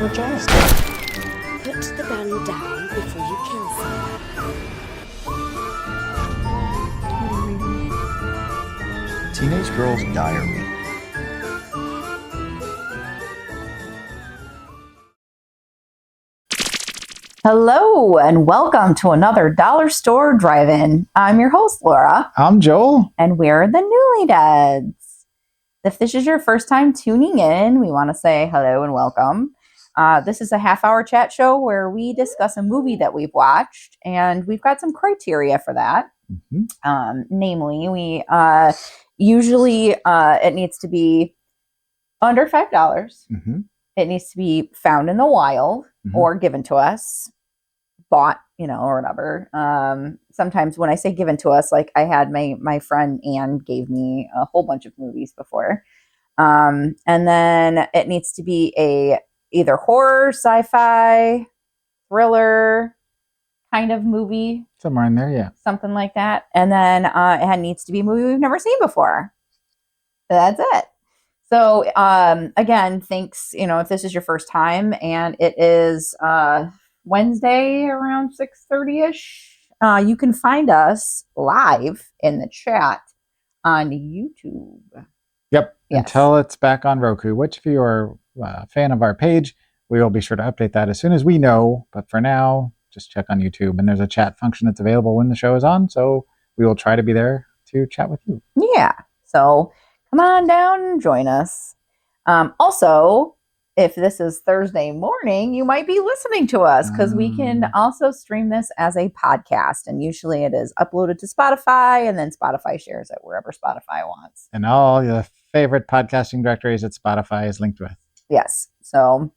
Or just put the gun down before you kill someone. Teenage Girl's Diary. Hello, and welcome to another Dollar Store Drive-In. I'm your host, Laura. I'm Joel. And we're the Newlydeads. If this is your first time tuning in, we want to say hello and welcome. This is a half-hour chat show where we discuss a movie that we've watched, and we've got some criteria for that. Mm-hmm. Namely, we usually it needs to be under $5. Mm-hmm. It needs to be found in the wild or given to us, bought, or whatever. Sometimes when I say given to us, like I had my friend Anne gave me a whole bunch of movies before. And then it needs to be a either horror, sci-fi, thriller kind of movie. Somewhere in there, yeah. Something like that. And then it needs to be a movie we've never seen before. That's it. So, again, thanks, if this is your first time, and it is Wednesday around 6:30-ish, you can find us live in the chat on YouTube. Yep, yes. Until it's back on Roku, which if you are a fan of our page, we will be sure to update that as soon as we know. But for now, just check on YouTube, and there's a chat function that's available when the show is on, so we will try to be there to chat with you. Yeah, so come on down and join us. Also, if this is Thursday morning, you might be listening to us because we can also stream this as a podcast. And usually it is uploaded to Spotify, and then Spotify shares it wherever Spotify wants. And all your favorite podcasting directories that Spotify is linked with. Yes. So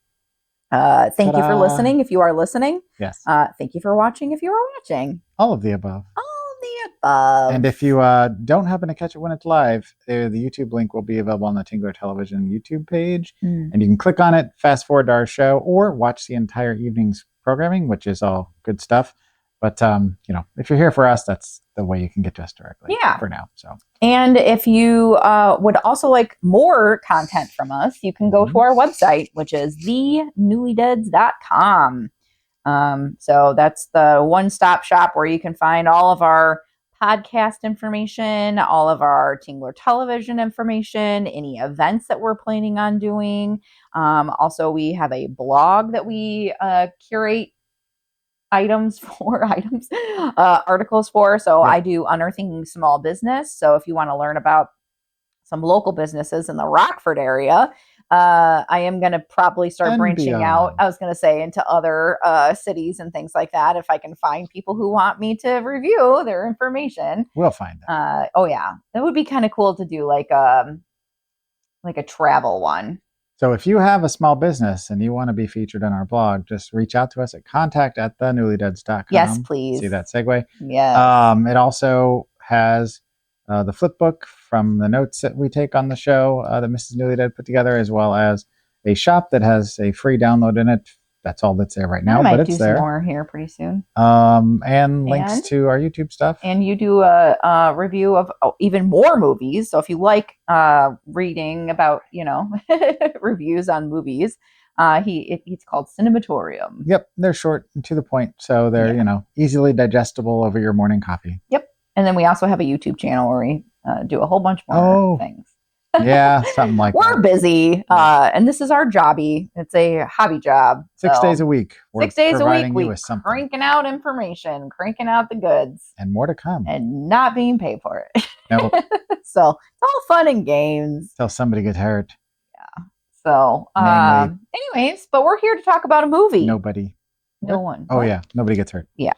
thank you for listening if you are listening. Yes. Thank you for watching if you are watching. All of the above. And if you don't happen to catch it when it's live, the YouTube link will be available on the Tingler Television YouTube page. And you can click on it, fast forward to our show, or watch the entire evening's programming, which is all good stuff. But, if you're here for us, that's the way you can get to us directly for now. So, and if you would also like more content from us, you can go to our website, which is thenewlydeads.com. So that's the one-stop shop where you can find all of our podcast information, all of our Tingler television information, any events that we're planning on doing. Also, we have a blog that we curate articles for. So I do Unearthing Small Business. So if you want to learn about some local businesses in the Rockford area, I am going to probably start branching out. I was going to say into other cities and things like that. If I can find people who want me to review their information, we'll find them. That would be kind of cool to do, like a travel one. So if you have a small business and you want to be featured on our blog, just reach out to us at contact@thenewlydeads.com. Yes, please. See that segue? Yeah. It also has the flip book from the notes that we take on the show that Mrs. Newlydead put together, as well as a shop that has a free download in it. That's all that's there right now, but it's there. Some more here pretty soon. And links to our YouTube stuff. And you do a review of even more movies. So if you like reading about, reviews on movies, it's called Cinematorium. Yep, they're short and to the point, so they're easily digestible over your morning coffee. Yep. And then we also have a YouTube channel where we do a whole bunch more things. Yeah, something like We're busy, and this is our jobby. It's a hobby job. 6 days a week. 6 days a week, we cranking out information, cranking out the goods. And more to come. And not being paid for it. Nope. So it's all fun and games. Till somebody gets hurt. Yeah. So, anyways, but we're here to talk about a movie. Nobody. No one. Oh, yeah. Nobody gets hurt. Yeah.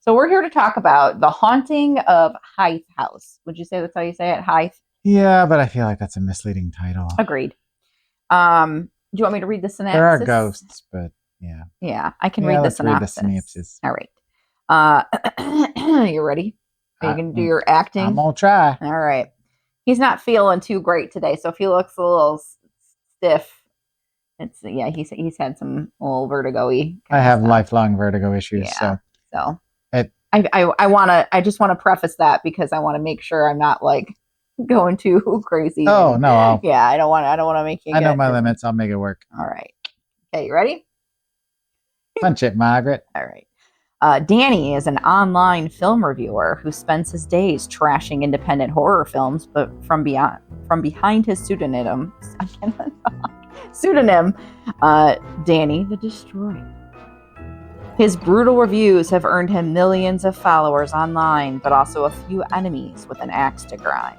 So we're here to talk about The Haunting of Hythe House. Would you say that's how you say it? Hythe? Yeah, but I feel like that's a misleading title. Agreed. Do you want me to read the synopsis? There are ghosts, but yeah. Yeah, I can read the synopsis. Read the synopsis. All right. You ready? Are you going to do your acting? I'm going to try. All right. He's not feeling too great today, so if he looks a little stiff, he's had some little vertigo-y. I have lifelong vertigo issues, so. I just want to preface that because I want to make sure I'm not like going too crazy. Oh, no. I don't want to make you. I know my limits. I'll make it work. All right. Okay, you ready? Punch it, Margaret. All right. Danny is an online film reviewer who spends his days trashing independent horror films, but from behind his pseudonym, Danny the Destroyer. His brutal reviews have earned him millions of followers online, but also a few enemies with an axe to grind.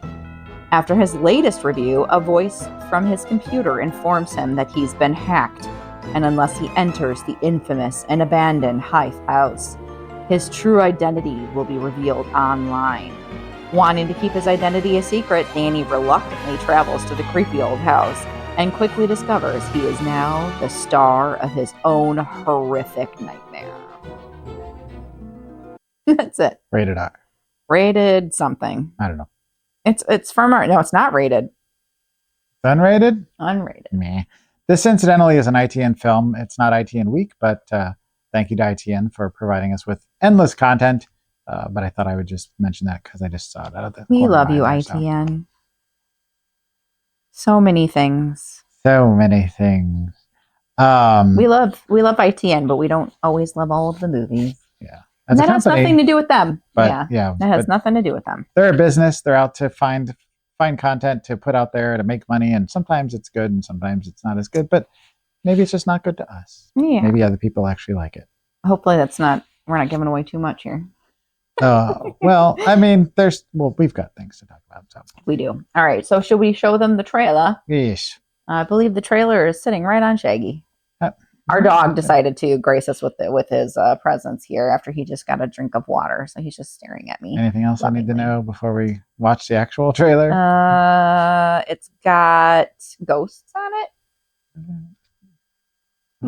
After his latest review, a voice from his computer informs him that he's been hacked, and unless he enters the infamous and abandoned Hythe House, his true identity will be revealed online. Wanting to keep his identity a secret, Danny reluctantly travels to the creepy old house and quickly discovers he is now the star of his own horrific nightmare. That's it. Rated R. Rated something. I don't know. It's from our... No, it's not rated. Unrated? Unrated. Meh. This incidentally is an ITN film. It's not ITN week, but thank you to ITN for providing us with endless content. But I thought I would just mention that because I just saw it out of the We corner love of you, my eye, so. ITN. So many things. So many things. We love ITN, but we don't always love all of the movies. Yeah. And that has nothing to do with them. But, that has nothing to do with them. They're a business. They're out to find content to put out there to make money, and sometimes it's good and sometimes it's not as good, but maybe it's just not good to us. Yeah. Maybe other people actually like it. Hopefully we're not giving away too much here. Well, I mean, we've got things to talk about. So We do. All right. So should we show them the trailer? Yeesh. I believe the trailer is sitting right on Shaggy. Our dog decided to grace us with his presence here after he just got a drink of water. So he's just staring at me. Anything else I need to know before we watch the actual trailer? It's got ghosts on it.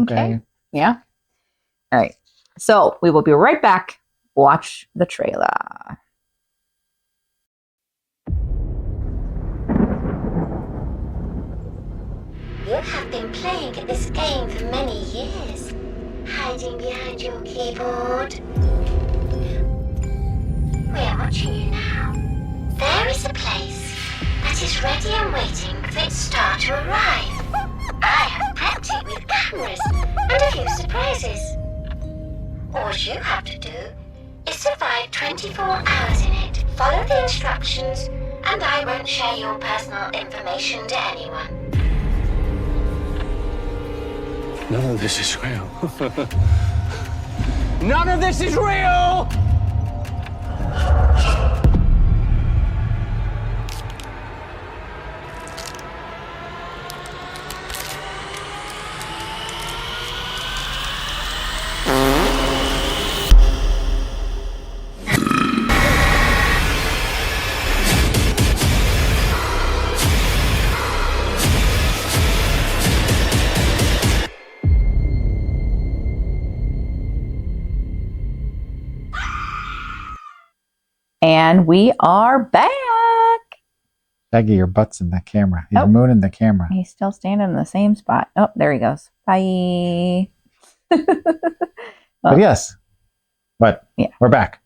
Okay. Yeah. All right. So we will be right back. Watch the trailer. You have been playing this game for many years, hiding behind your keyboard. We are watching you now. There is a place that is ready and waiting for its star to arrive. I have prepped it with cameras and a few surprises. All you have to do is survive 24 hours in it, follow the instructions, and I won't share your personal information to anyone. None of this is real. None of this is real! And we are back. Shaggy, your butt's in the camera. He's Oh. mooning the camera. He's still standing in the same spot. Oh, there he goes. Bye. But yes. But Yeah. we're back.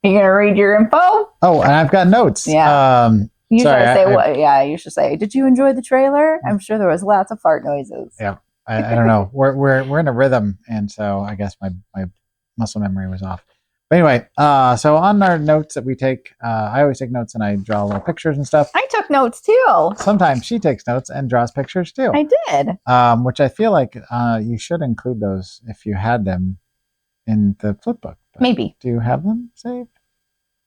You gonna read your info? Oh, and I've got notes. Yeah. You Sorry, should say I- what? Yeah, you should say. Did you enjoy the trailer? I'm sure there was lots of fart noises. Yeah. I don't know. We're in a rhythm, and so I guess my muscle memory was off. But anyway, so on our notes that we take, I always take notes and I draw little pictures and stuff. I took notes too. Sometimes she takes notes and draws pictures too. I did. Which I feel like you should include those if you had them in the flip book. But Maybe. do you have them saved?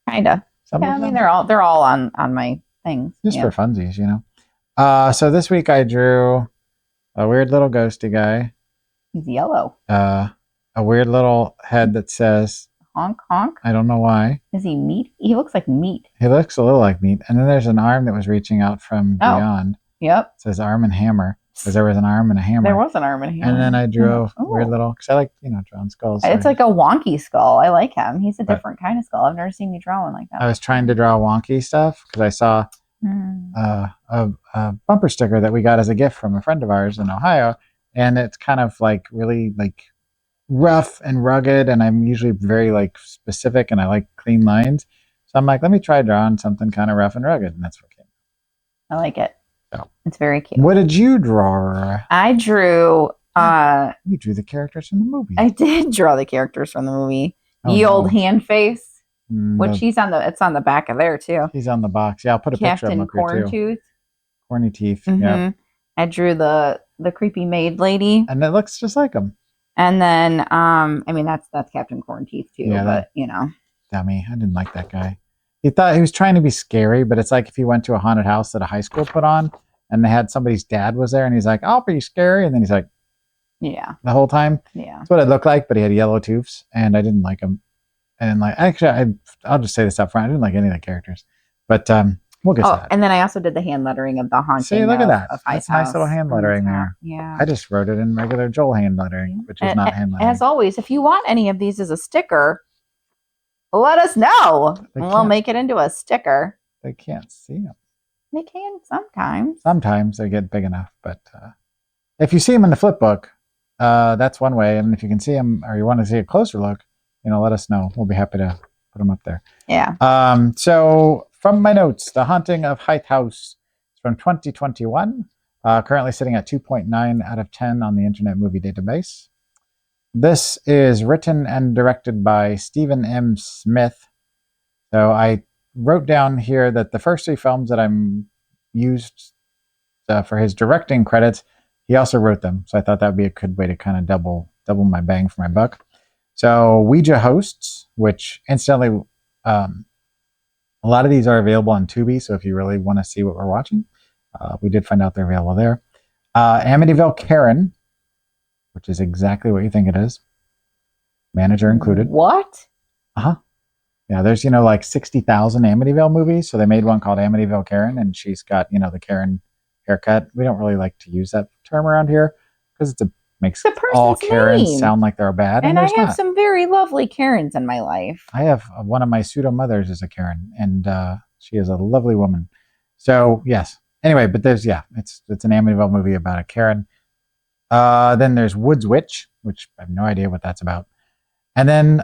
Kinda. Some Yeah, of I mean them? they're all on my things. Just Yeah. for funsies, you know. So this week I drew a weird little ghosty guy, He's yellow. a weird little head that says, Honk honk. I don't know why. Is he meat? He looks like meat. He looks a little like meat. And then there's an arm that was reaching out from Oh. beyond. Yep. It says arm and hammer, because there was an arm and a hammer. There was an arm in here. And then I drew a Oh. weird little, because I like, drawing skulls. so It's like a wonky skull. I like him. He's a Right. different kind of skull. I've never seen you draw one like that. I was trying to draw wonky stuff, because I saw Hmm. a bumper sticker that we got as a gift from a friend of ours in Ohio. And it's kind of like really like rough and rugged, and I'm usually very like specific, and I like clean lines. So I'm like, let me try drawing something kind of rough and rugged, and that's what came. I like it. So. It's very cute. What did you draw? I drew You drew the characters from the movie. I did draw the characters from the movie. Oh, Ye no. Old Hand Face, which No, it's on the back of there too. he's on the box. Yeah, I'll put a picture of him Captain up here too. Corntooth. Corny teeth. Mhm. Yeah, I drew the creepy maid lady. and it looks just like him. And then I mean that's Captain Cornteeth too, Yeah, but you know. Dummy. I didn't like that guy. He thought he was trying to be scary, but it's like if he went to a haunted house that a high school put on and they had somebody's dad was there and he's like, I'll be scary. And then he's like, Yeah. the whole time. Yeah. That's what it looked like, but he had yellow tufts and I didn't like him. And like, actually, I'll just say this up front. I didn't like any of the characters, but we'll get to that. And then I also did the hand lettering of the haunting. See, look at that. Of Hythe That's nice House little hand lettering there. Yeah. I just wrote it in regular Joel hand lettering, which is not hand lettering. As always, if you want any of these as a sticker, let us know. We'll make it into a sticker. They can't see them. They can sometimes. Sometimes they get big enough, but if you see them in the flip book, that's one way. And if you can see them or you want to see a closer look, let us know. We'll be happy to put them up there. Yeah. So from my notes, The Haunting of Hythe House is from 2021, currently sitting at 2.9 out of 10 on the Internet Movie Database. This is written and directed by Stephen M. Smith. So I wrote down here that the first 3 films that I'm used for his directing credits, he also wrote them. So I thought that would be a good way to kind of double my bang for my buck. So Ouija Hosts, which incidentally, a lot of these are available on Tubi. So if you really want to see what we're watching, we did find out they're available there. Amityville Karen, which is exactly what you think it is. Manager included. What? Uh-huh. Yeah, there's, like 60,000 Amityville movies. So they made one called Amityville Karen, and she's got, the Karen haircut. We don't really like to use that term around here because makes all Karens name. sound like they're bad. And I have not. some very lovely Karens in my life. I have one of my pseudo mothers is a Karen, and she is a lovely woman. So yes. Anyway, but there's it's an Amityville movie about a Karen. Then there's Woods Witch, which I have no idea what that's about. And then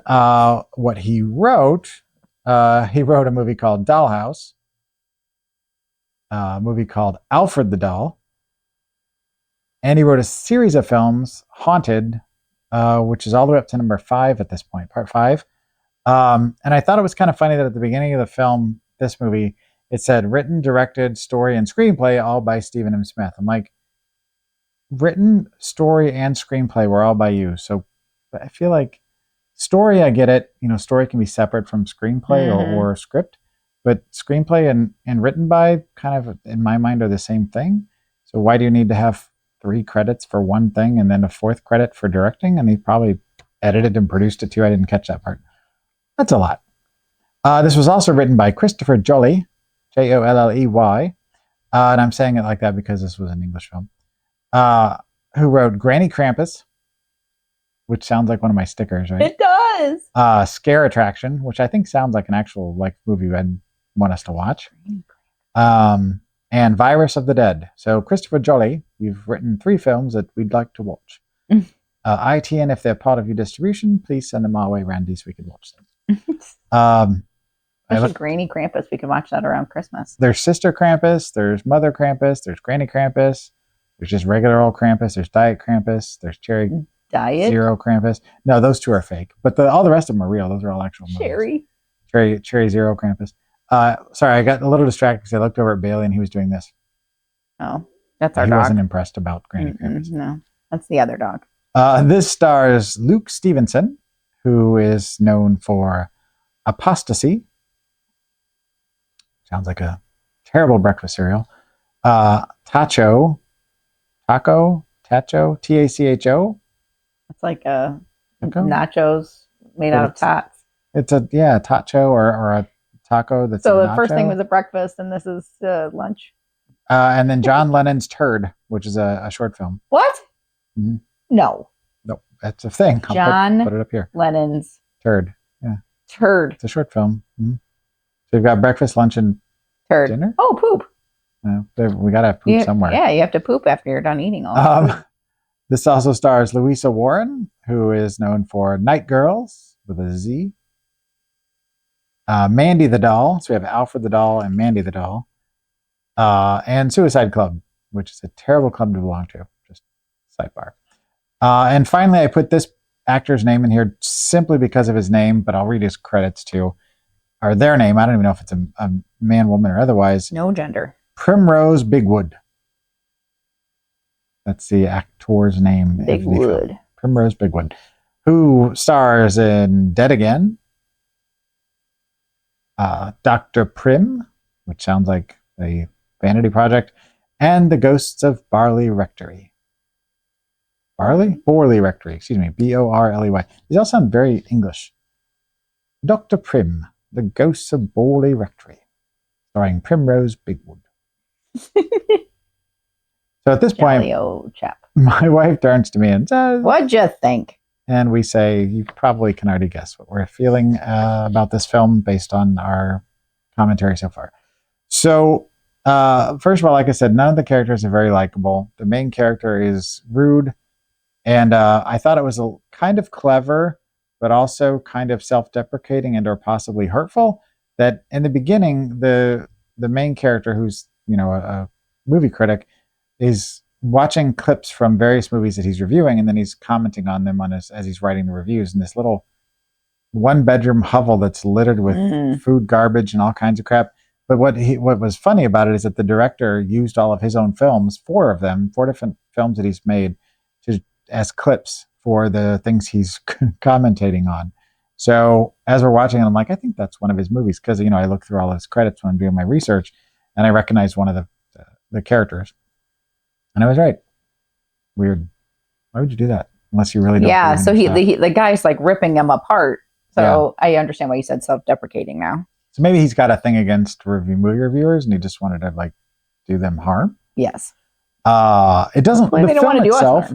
what he wrote a movie called Dollhouse, a movie called Alfred the Doll, and he wrote a series of films, Haunted, which is all the way up to number 5 at this point, part 5. And I thought it was kind of funny that at the beginning of the film, this movie, it said written, directed, story, and screenplay all by Stephen M. Smith. I'm like, written, story, and screenplay were all by you. So I feel like story, I get it. Story can be separate from screenplay or script, but screenplay and written by kind of, in my mind, are the same thing. So why do you need to have 3 credits for one thing and then a 4th credit for directing? And he probably edited and produced it too. I didn't catch that part. That's a lot. This was also written by Christopher Jolley, Jolley. And I'm saying it like that because this was an English film. Who wrote Granny Krampus, which sounds like one of my stickers, right? It does. Scare Attraction, which I think sounds like an actual movie I'd want us to watch. And Virus of the Dead. So Christopher Jolley, you've written 3 films that we'd like to watch. ITN, if they're part of your distribution, please send them our way, Randy, so we can watch them. There's Granny Krampus. We can watch that around Christmas. There's Sister Krampus. There's Mother Krampus. There's Granny Krampus. There's just regular old Krampus. There's Diet Krampus. There's Cherry Zero Krampus. No, those 2 are fake. But all the rest of them are real. Those are all actual movies. Cherry Zero Krampus. Sorry, I got a little distracted because I looked over at Bailey and he was doing this. Oh, that's our dog. He wasn't impressed about Granny Krampus. No, that's the other dog. This stars Luke Stevenson, who is known for Apostasy. Sounds like a terrible breakfast cereal. Tacho, Tacho, Tacho. It's like nachos made out of tots. It's a tacho or a taco that's so a the nacho. First thing was a breakfast and this is lunch. And then John Lennon's Turd, which is a short film. What? Mm-hmm. No, that's a thing. I'll put it up here. Lennon's Turd. Yeah. Turd. It's a short film. Mm-hmm. So you've got breakfast, lunch, and Turd. dinner. Oh, poop. We gotta have poop somewhere. Yeah, you have to poop after you're done eating all the food. This also stars Louisa Warren, who is known for Night Girls with a Z. Mandy the Doll. So we have Alfred the Doll and Mandy the Doll. And Suicide Club, which is a terrible club to belong to. Just sidebar. And finally, I put this actor's name in here simply because of his name, but I'll read his credits too. Or their name. I don't even know if it's a man, woman, or otherwise. No gender. Primrose Bigwood. That's the actor's name. Bigwood. Primrose Bigwood. Who stars in Dead Again, Dr. Prim, which sounds like a vanity project, and The Ghosts of Borley Rectory. Borley Rectory, excuse me. Borley. These all sound very English. Dr. Prim, The Ghosts of Borley Rectory, starring Primrose Bigwood. So at this point, chap. my wife turns to me and says, What'd you think? and we say, you probably can already guess what we're feeling about this film based on our commentary so far. So, first of all, like I said, none of the characters are very likable. The main character is rude, and I thought it was kind of clever, but also kind of self-deprecating and or possibly hurtful. That in the beginning, the main character, who's a movie critic, is watching clips from various movies that he's reviewing, and then he's commenting on them as he's writing the reviews in this little one-bedroom hovel that's littered with food garbage and all kinds of crap. But what was funny about it is that the director used all of his own films, four different films that he's made, as clips for the things he's commentating on. So as we're watching it, I'm like, I think that's one of his movies, because I look through all his credits when I'm doing my research, and I recognize one of the characters. And I was right. Weird. Why would you do that? Unless you really don't. Yeah, so the guy's like ripping them apart. So yeah. I understand why you said self-deprecating now. So maybe he's got a thing against movie reviewers, and he just wanted to do them harm. Yes. It doesn't. Hopefully the film do itself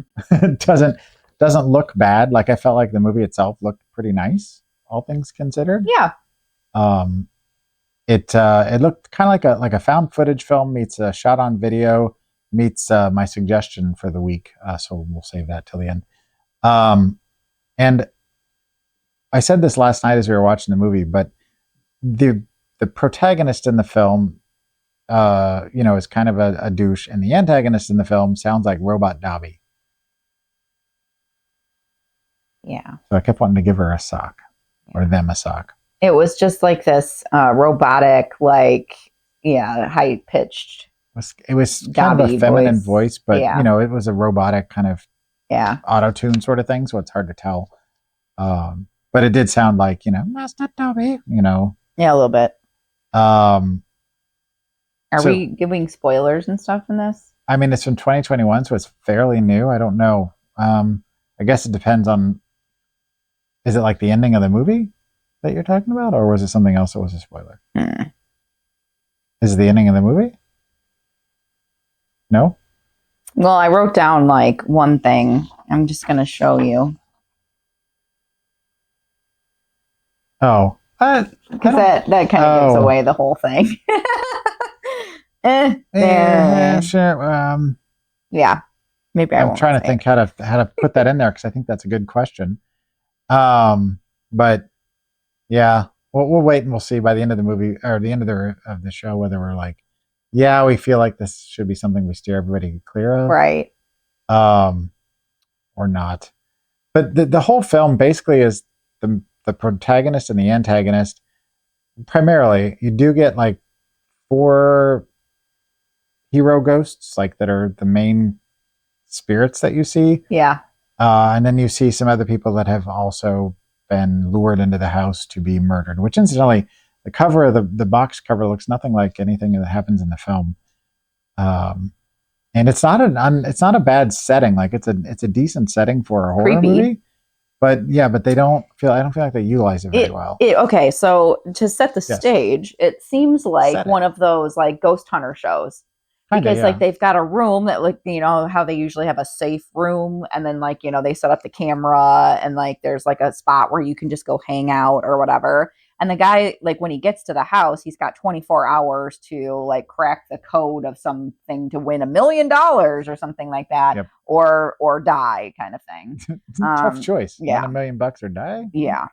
doesn't look bad. Like, I felt like the movie itself looked pretty nice, all things considered. Yeah. It looked kind of like a found footage film meets a shot on video meets my suggestion for the week. So we'll save that till the end. And I said this last night as we were watching the movie, but the protagonist in the film, is kind of a douche, and the antagonist in the film sounds like Robot Dobby. Yeah. So I kept wanting to give her a sock, or them a sock. It was just like this robotic, high pitched. It was kind of a feminine voice, but it was a robotic kind of auto-tune sort of thing, so it's hard to tell. But it did sound like, Master Dobby, Yeah, a little bit. Are so, we giving spoilers and stuff in this? I mean, it's from 2021, so it's fairly new. I don't know. I guess it depends on, is it like the ending of the movie that you're talking about, or was it something else that was a spoiler? Is it the ending of the movie? No? Well, I wrote down one thing. I'm just going to show you. Oh. Because that kind of gives away the whole thing. Yeah, sure. Yeah. Maybe I'm trying to think how to put that in there, because I think that's a good question. But yeah, we'll wait and we'll see by the end of the movie, or the end of the show, whether we're like, yeah, we feel like this should be something we steer everybody clear of, right? Or not. But the whole film basically is the protagonist and the antagonist. Primarily, you do get 4 hero ghosts, that are the main spirits that you see. Yeah. And then you see some other people that have also been lured into the house to be murdered, which incidentally, the cover of the box cover looks nothing like anything that happens in the film. And it's not a bad setting. It's a decent setting for a horror movie. But I don't feel like they utilize it very well. Okay, so to set the stage, it seems like one of those ghost hunter shows. Because they've got a room that how they usually have a safe room, and then they set up the camera, and there's a spot where you can just go hang out or whatever. And the guy, when he gets to the house, he's got 24 hours to crack the code of something to win $1 million or something like that, or die, kind of thing. Tough choice. Yeah, $1 million or die. Yeah,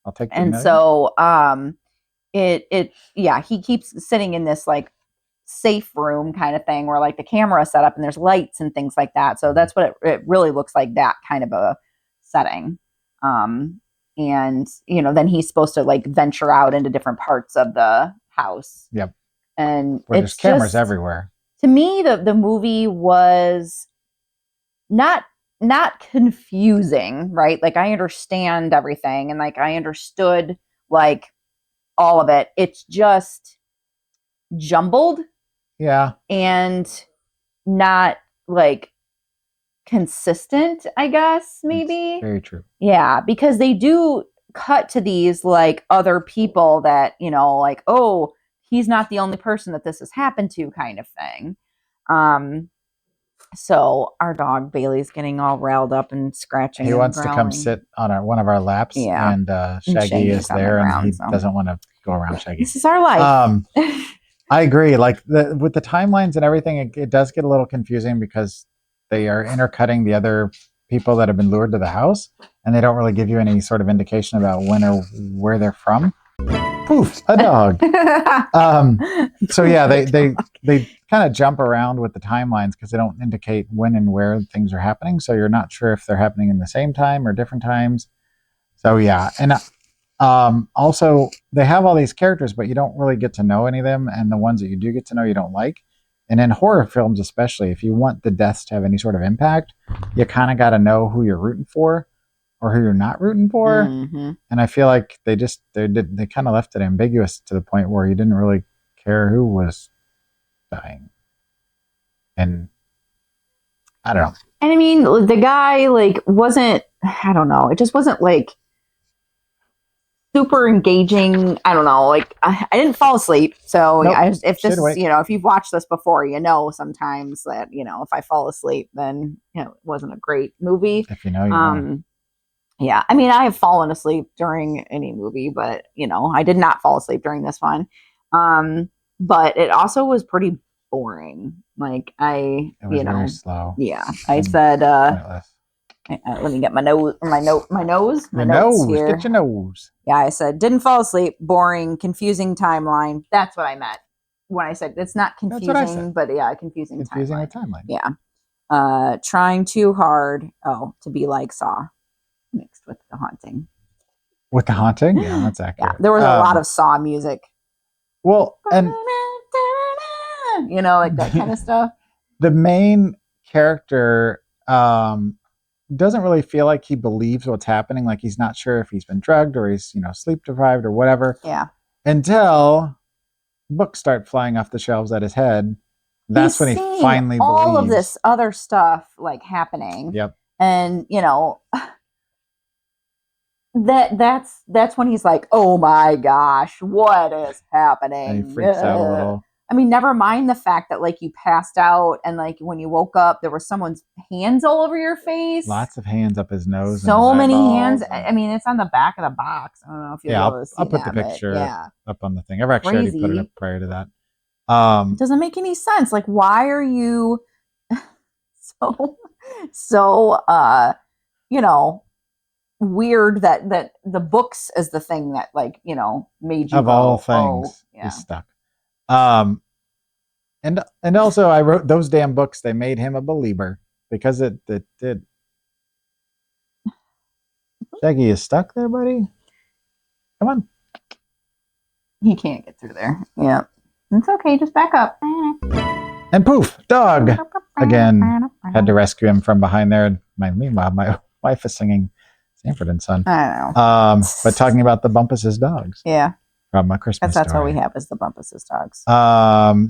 I'll take. And so, he keeps sitting in this safe room kind of thing where like the camera is set up and there's lights and things like that. So that's what it really looks like, that kind of a setting. And, you know, then he's supposed to like venture out into different parts of the house. Yep. And Where there's it's cameras just, everywhere. to me, the movie was not confusing, right? Like I understand everything and like I understood like all of it. It's just jumbled. Yeah. And not like consistent, I guess, maybe. It's very true. Yeah, because they do cut to these like other people that, you know, like, oh, he's not the only person that this has happened to, kind of thing. So our dog Bailey's getting all riled up and scratching. He and wants to come growling. sit on one of our laps, Yeah. and Shaggy Shaggy's is on the there, ground, and he so. doesn't want to go around Shaggy. This is our life. I agree. Like with the timelines and everything, it does get a little confusing because they are intercutting the other people that have been lured to the house, and they don't really give you any sort of indication about when or where they're from. Poof, a dog. So yeah, they kind of jump around with the timelines because they don't indicate when and where things are happening. So you're not sure if they're happening in the same time or different times. So yeah, and also they have all these characters, but you don't really get to know any of them, and the ones that you do get to know, you don't like. And in horror films, especially, if you want the deaths to have any sort of impact, you kind of got to know who you're rooting for or who you're not rooting for. Mm-hmm. And I feel like they kind of left it ambiguous to the point where you didn't really care who was dying. And I don't know. And I mean, the guy like wasn't, I don't know, it just wasn't like super engaging. I don't know, like I didn't fall asleep. So Nope. if this Stayed is, you know, if you've watched this before, you know, sometimes that, you know, if I fall asleep, then, you know, it wasn't a great movie. If you know, you know. Yeah, I mean, I have fallen asleep during any movie, but, you know, I did not fall asleep during this one. But it also was pretty boring. Like It was you know, very slow. yeah, I said, let me get my nose, my notes here. Get your nose. Yeah, I said, didn't fall asleep, boring, confusing timeline. That's what I meant when I said it's not confusing, but yeah, confusing with timeline. timeline. Yeah. Trying too hard. Oh, to be like Saw mixed with The Haunting. With The Haunting? Yeah, that's accurate. Yeah, there was a lot of Saw music. Well, and you know, like that kind of stuff. The main character doesn't really feel like he believes what's happening. Like he's not sure if he's been drugged or he's, you know, sleep deprived or whatever. Yeah. Until books start flying off the shelves at his head. That's when he finally believes all of this other stuff like happening. Yep. And, you know, that's when he's like, oh my gosh, what is happening? And he freaks out a little. I mean, never mind the fact that like you passed out and like when you woke up, there were someone's hands all over your face. Lots of hands up his nose. So many hands. I mean, it's on the back of the box. I don't know if you'll be able to see I'll put that, the picture up on the thing. I've actually Crazy. already put it up prior to that. It doesn't make any sense. Like, why are you so you know, weird that the books is the thing that like, you know, made you of go, all things yeah. is stuck. And also I wrote those damn books. They made him a believer because it did. Shaggy is stuck there, buddy. Come on. He can't get through there. Yeah, it's okay. Just back up. And poof, dog again. Had to rescue him from behind there. Meanwhile, my wife is singing Sanford and Son. I know. But talking about the Bumpus's dogs. Yeah. From A Christmas That's Story. what we have is the Bumpus's dogs.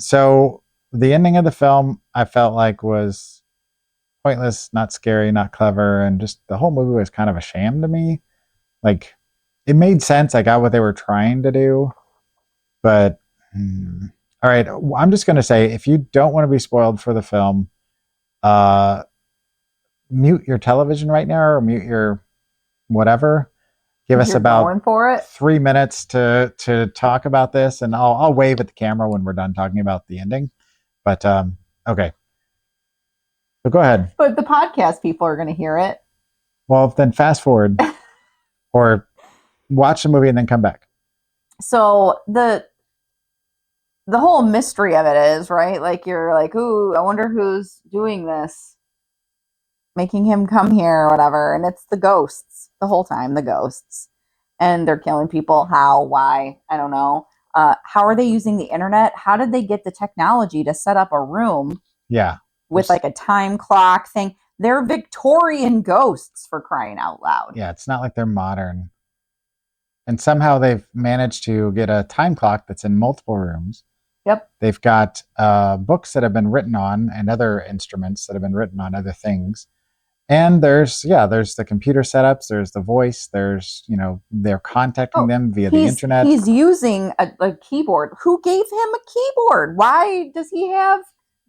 So the ending of the film I felt like was pointless, not scary, not clever, and just the whole movie was kind of a sham to me. Like it made sense. I got what they were trying to do, but all right. I'm just gonna say, if you don't want to be spoiled for the film, mute your television right now or mute your whatever. Give us about 3 minutes to talk about this, and I'll wave at the camera when we're done talking about the ending. But okay. So go ahead. But the podcast people are going to hear it. Well, then fast forward or watch the movie and then come back. So the whole mystery of it is, right? Like you're like, ooh, I wonder who's doing this, making him come here or whatever. And it's the ghosts the whole time, the ghosts. And they're killing people. How? Why? I don't know. How are they using the internet? How did they get the technology to set up a room with like a time clock thing? They're Victorian ghosts, for crying out loud. Yeah, it's not like they're modern. And somehow they've managed to get a time clock that's in multiple rooms. Yep. They've got books that have been written on and other instruments that have been written on other things. And there's the computer setups, there's the voice, there's, they're contacting them via the internet. He's using a keyboard. Who gave him a keyboard? Why does he have,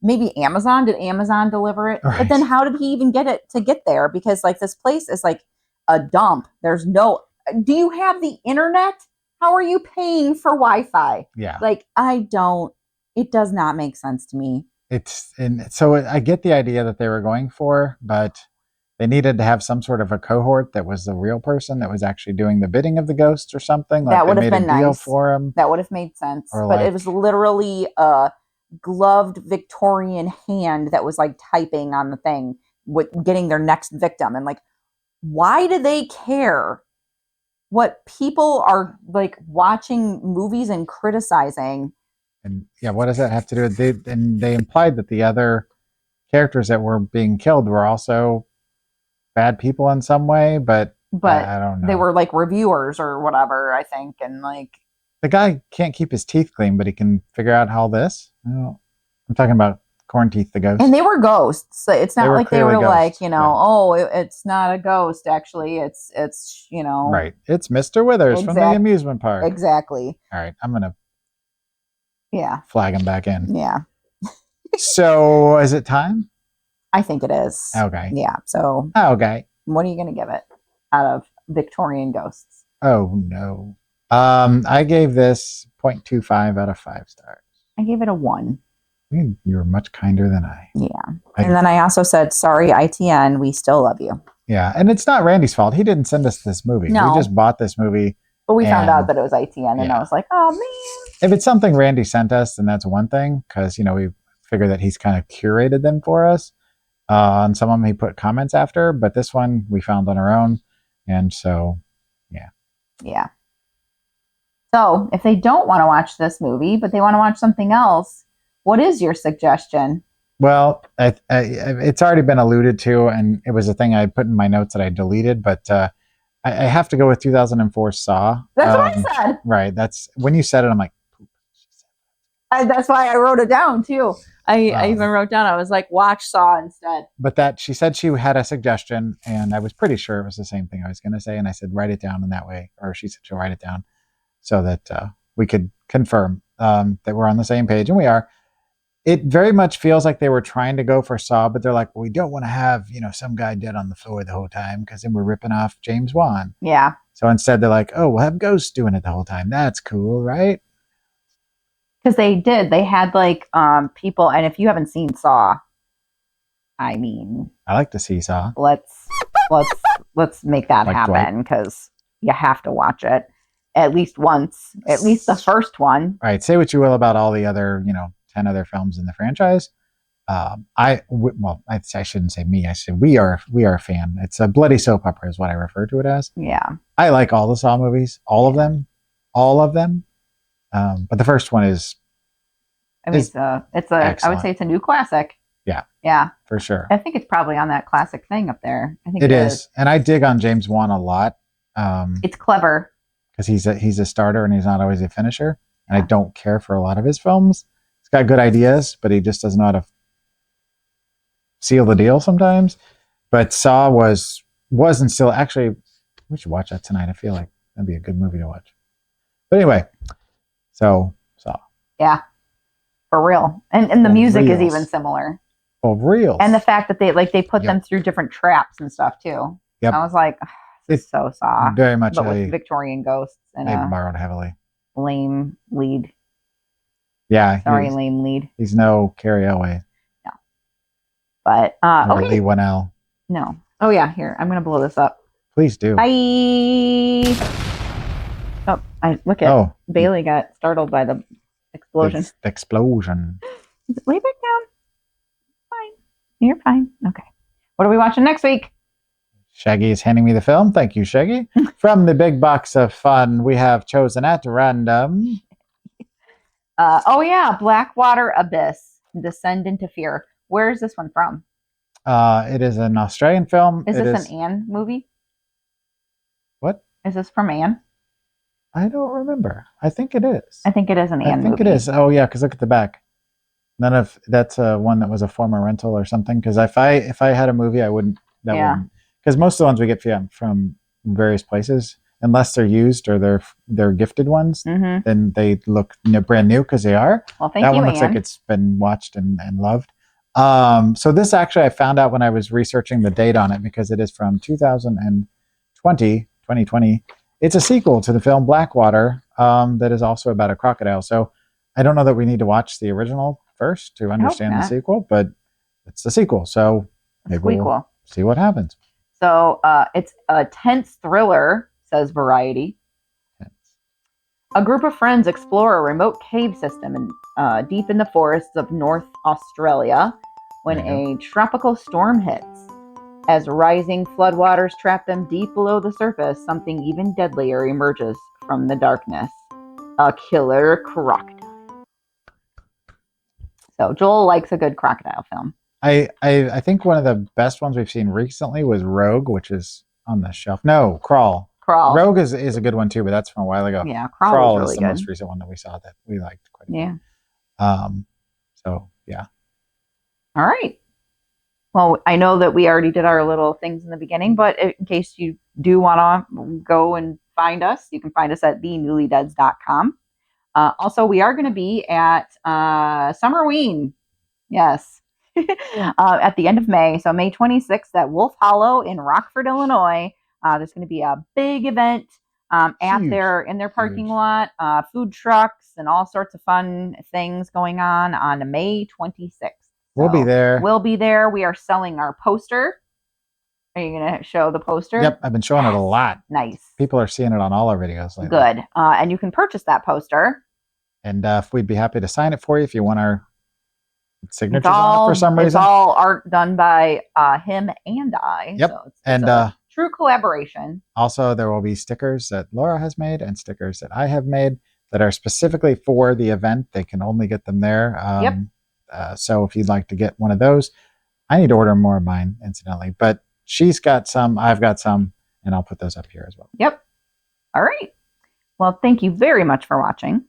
maybe Amazon? Did Amazon deliver it? Right. But then how did he even get there? Because like this place is like a dump. Do you have the internet? How are you paying for Wi-Fi? Yeah. Like, it does not make sense to me. So I get the idea that they were going for, but they needed to have some sort of a cohort that was the real person that was actually doing the bidding of the ghosts or something. Like that would have been nice for him. That would have made sense. But it was literally a gloved Victorian hand that was like typing on the thing with getting their next victim. And like, why do they care what people are like watching movies and criticizing? And yeah, what does that have to do with it? And they implied that the other characters that were being killed were also bad people in some way, but I don't know. They were like reviewers or whatever, I think. And like, the guy can't keep his teeth clean, but he can figure out how this. I'm talking about Corn Teeth the ghost. And they were ghosts. So it's not like they were ghosts. Like, it's not a ghost. Actually, it's Right. It's Mr. Withers from the amusement park. Exactly. All right. I'm going to Yeah. flag him back in. Yeah. So is it time? I think it is. Okay. Yeah. So okay. What are you going to give it out of Victorian ghosts? Oh, no. I gave this 0.25 out of 5 stars. I gave it a 1. You were much kinder than I. Yeah. And then I also said, sorry, ITN, we still love you. Yeah. And it's not Randy's fault. He didn't send us this movie. No. We just bought this movie. But we found out that it was ITN, and I was like, oh, man. If it's something Randy sent us, then that's one thing, because, we figure that he's kind of curated them for us. On some of them, he put comments after, but this one we found on our own. And so, yeah. Yeah. So if they don't want to watch this movie, but they want to watch something else, what is your suggestion? Well, it's already been alluded to, and it was a thing I put in my notes that I deleted, but I have to go with 2004 Saw. That's what I said. Right. That's when you said it, I'm like, that's why I wrote it down too. I even wrote down, I was like, watch Saw instead. But she said she had a suggestion, and I was pretty sure it was the same thing I was going to say. And I said, write it down in that way. Or she said she'll write it down so that we could confirm that we're on the same page. And we are. It very much feels like they were trying to go for Saw, but they're like, well, we don't want to have, some guy dead on the floor the whole time, because then we're ripping off James Wan. Yeah. So instead they're like, oh, we'll have ghosts doing it the whole time. That's cool, right? Because they had like people, and if you haven't seen Saw, I mean, I like to see Saw. Let's make that happen, because you have to watch it at least once, at least the first one. All right. Say what you will about all the other, 10 other films in the franchise. I shouldn't say me. I said we are a fan. It's a bloody soap opera is what I refer to it as. Yeah. I like all the Saw movies, all of them. But the first one is. I mean, excellent. I would say it's a new classic. Yeah. Yeah. For sure. I think it's probably on that classic thing up there. I think it is. And I dig on James Wan a lot. It's clever. Because he's a starter and he's not always a finisher. And I don't care for a lot of his films. He's got good ideas, but he just doesn't know how to seal the deal sometimes. But Saw wasn't still, actually, we should watch that tonight. I feel like that'd be a good movie to watch. But anyway, so Saw. Yeah. For real. And the music is even similar. For real. And the fact that they put them through different traps and stuff too. Yep. I was like, this is so Saw. Very much but with Victorian ghosts and they borrowed heavily. Lame lead. Yeah. Sorry, lame lead. He's no Carrie Elway. No. But okay. Lee Winnell. No. Oh yeah, here. I'm gonna blow this up. Please do. Bye. Oh, Bailey got startled by the Explosion. Explosion. Lay back down. Fine. You're fine. Okay. What are we watching next week? Shaggy is handing me the film. Thank you, Shaggy. From the big box of fun, we have chosen at random. Oh yeah, Blackwater Abyss. Descend into Fear. Where is this one from? It is an Australian film. Is this an Anne movie? What? Is this from Anne? I don't remember. I think it is. I think it is an Anne movie. I think it is. Oh yeah, because look at the back. None of that's one that was a former rental or something. Because if I had a movie, I wouldn't. Because most of the ones we get from various places, unless they're used or they're gifted ones, then they look brand new because they are. Well, thank you, That one looks Anne. like it's been watched and loved. So this actually I found out when I was researching the date on it because it is from 2020. It's a sequel to the film Blackwater that is also about a crocodile. So I don't know that we need to watch the original first to understand the sequel, but it's the sequel. So maybe we'll see what happens. So it's a tense thriller, says Variety. A group of friends explore a remote cave system deep in the forests of North Australia when a tropical storm hits. As rising floodwaters trap them deep below the surface, something even deadlier emerges from the darkness. A killer crocodile. So Joel likes a good crocodile film. I think one of the best ones we've seen recently was Rogue, which is on the shelf. No, Crawl. Rogue is a good one too, but that's from a while ago. Yeah, Crawl was really is the most recent one that we saw that we liked quite a bit. So yeah. All right. Well, I know that we already did our little things in the beginning, but in case you do want to go and find us, you can find us at thenewlydeads.com. Also, we are going to be at Summerween. Yes. At the end of May. So May 26th at Wolf Hollow in Rockford, Illinois. There's going to be a big event in their parking lot, food trucks and all sorts of fun things going on May 26th. We'll be there. We'll be there. We are selling our poster. Are you going to show the poster? Yep, I've been showing it a lot. Nice. People are seeing it on all our videos lately. Good. And you can purchase that poster. And we'd be happy to sign it for you if you want our signatures on it for some reason. It's all art done by him and I. Yep. So it's a true collaboration. Also, there will be stickers that Laura has made and stickers that I have made that are specifically for the event. They can only get them there. Yep. So if you'd like to get one of those, I need to order more of mine, incidentally. But she's got some, I've got some, and I'll put those up here as well. Yep. All right. Well, thank you very much for watching.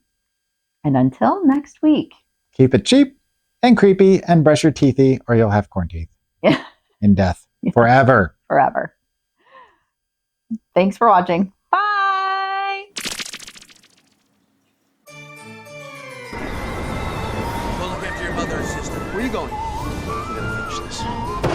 And until next week. Keep it cheap and creepy and brush your teethy or you'll have corn teeth. Yeah. In death. Forever. Forever. Thanks for watching. Bye. Go look after your mother and sister. Where are you going? I'm gonna finish this.